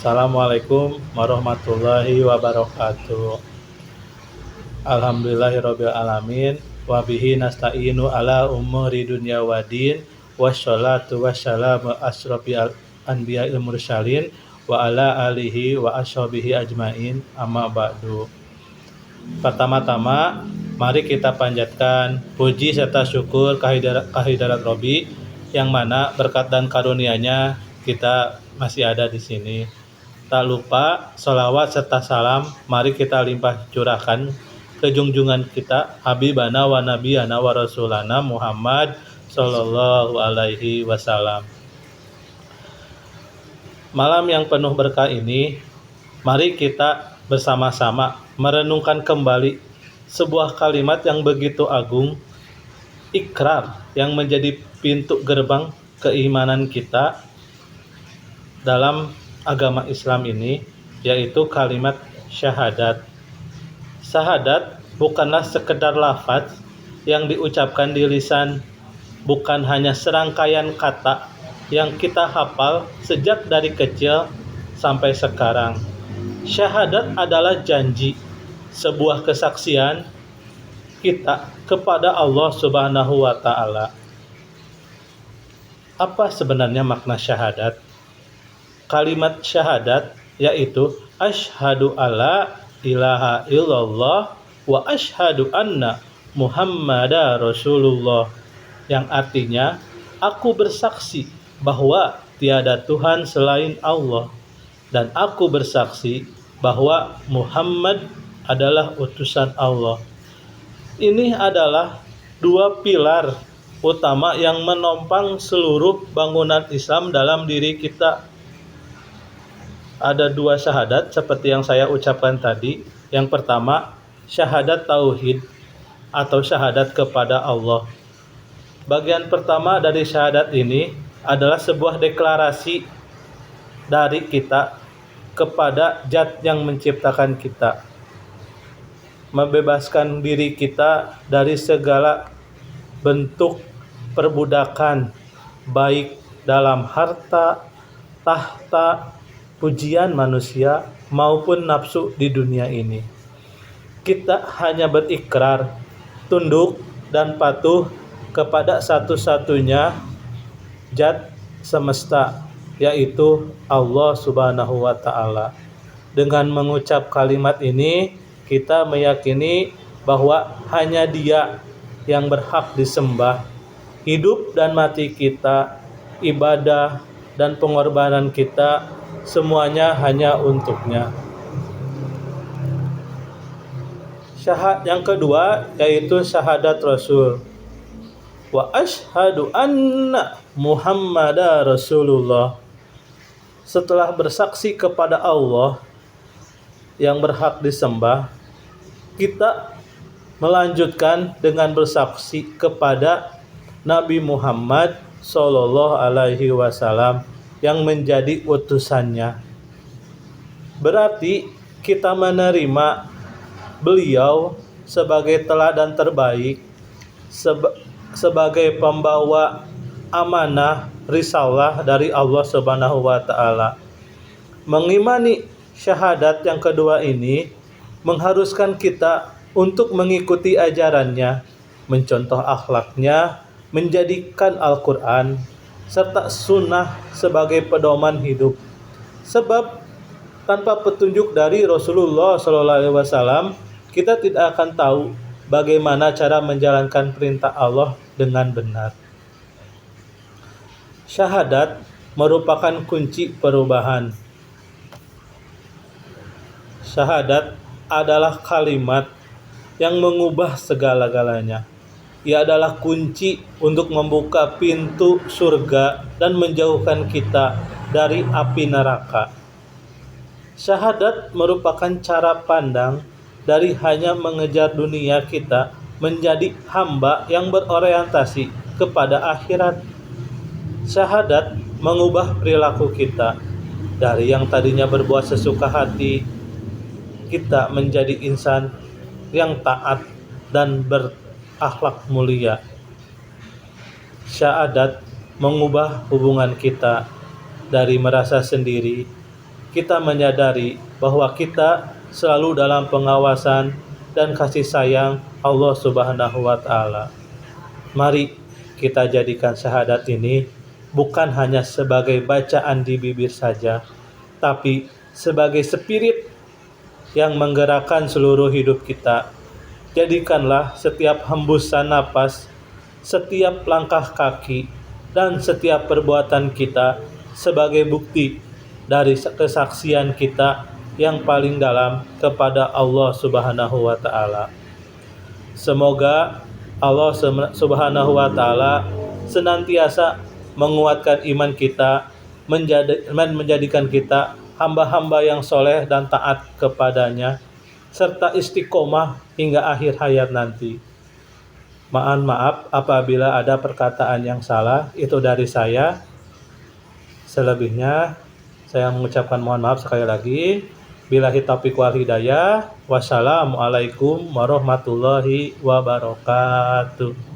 Assalamualaikum warahmatullahi wabarakatuh. Alhamdulillahirabbil alamin wa bihi nasta'inu ala umuri dunya waddin wassalatu wassalamu asyrofil anbiya'il mursalin wa ala alihi wa ashabihi ajmain amma ba'du. Pertama-tama mari kita panjatkan puji serta syukur kehadirat Robbi yang mana berkat dan karunia-Nya kita masih ada di sini. Tak lupa sholawat serta salam mari kita limpah curahkan ke junjungan kita Habibana wa Nabiyana wa Rasulana Muhammad sallallahu alaihi wasallam. Malam yang penuh berkah ini, mari kita bersama-sama merenungkan kembali sebuah kalimat yang begitu agung, ikrar yang menjadi pintu gerbang keimanan kita dalam agama Islam ini, yaitu kalimat syahadat. Syahadat bukanlah sekedar lafaz yang diucapkan di lisan, bukan hanya serangkaian kata yang kita hafal sejak dari kecil sampai sekarang. Syahadat adalah janji, sebuah kesaksian kita kepada Allah Subhanahu wa Ta'ala. Apa sebenarnya makna syahadat? Kalimat syahadat yaitu asyhadu alla ilaha illallah wa asyhadu anna Muhammadar Rasulullah, yang artinya aku bersaksi bahwa tiada Tuhan selain Allah dan aku bersaksi bahwa Muhammad adalah utusan Allah. Ini adalah dua pilar utama yang menopang seluruh bangunan Islam dalam diri kita. Ada dua syahadat seperti yang saya ucapkan tadi. Yang pertama, syahadat tauhid atau syahadat kepada Allah. Bagian pertama dari syahadat ini adalah sebuah deklarasi dari kita kepada Zat yang menciptakan kita, membebaskan diri kita dari segala bentuk perbudakan, baik dalam harta, tahta, pujian manusia maupun nafsu di dunia ini. Kita hanya berikrar, tunduk dan patuh kepada satu-satunya Zat semesta, yaitu Allah Subhanahu wa Ta'ala. Dengan mengucap kalimat ini, kita meyakini bahwa hanya Dia yang berhak disembah. Hidup dan mati kita, ibadah dan pengorbanan kita, semuanya hanya untuknya. Syahadat yang kedua yaitu syahadat Rasul. Wa asyhadu anna Muhammadar Rasulullah. Setelah bersaksi kepada Allah yang berhak disembah, kita melanjutkan dengan bersaksi kepada Nabi Muhammad sallallahu alaihi wasallam yang menjadi utusannya. Berarti kita menerima beliau sebagai teladan terbaik, sebagai pembawa amanah risalah dari Allah Subhanahu wa Ta'ala. Mengimani syahadat yang kedua ini mengharuskan kita untuk mengikuti ajarannya, mencontoh akhlaknya, menjadikan Al-Quran serta sunnah sebagai pedoman hidup. Sebab tanpa petunjuk dari Rasulullah SAW, kita tidak akan tahu bagaimana cara menjalankan perintah Allah dengan benar. Syahadat merupakan kunci perubahan. Syahadat adalah kalimat yang mengubah segala-galanya. Ia adalah kunci untuk membuka pintu surga dan menjauhkan kita dari api neraka. Syahadat merupakan cara pandang dari hanya mengejar dunia kita menjadi hamba yang berorientasi kepada akhirat. Syahadat mengubah perilaku kita dari yang tadinya berbuat sesuka hati, kita menjadi insan yang taat dan berakhlak mulia. Syahadat mengubah hubungan kita dari merasa sendiri kita menyadari bahwa kita selalu dalam pengawasan dan kasih sayang Allah Subhanahu wa Ta'ala. Mari kita jadikan syahadat ini bukan hanya sebagai bacaan di bibir saja, tapi sebagai spirit yang menggerakkan seluruh hidup kita. Jadikanlah setiap hembusan napas, setiap langkah kaki, dan setiap perbuatan kita sebagai bukti dari kesaksian kita yang paling dalam kepada Allah Subhanahu wa Ta'ala. Semoga Allah Subhanahu wa Ta'ala senantiasa menguatkan iman kita, menjadikan kita hamba-hamba yang soleh dan taat kepadanya, serta istiqomah hingga akhir hayat nanti. Mohon maaf apabila ada perkataan yang salah, itu dari saya. Selebihnya saya mengucapkan mohon maaf sekali lagi. Billahi taufiq wal hidayah. Wassalamualaikum warahmatullahi wabarakatuh.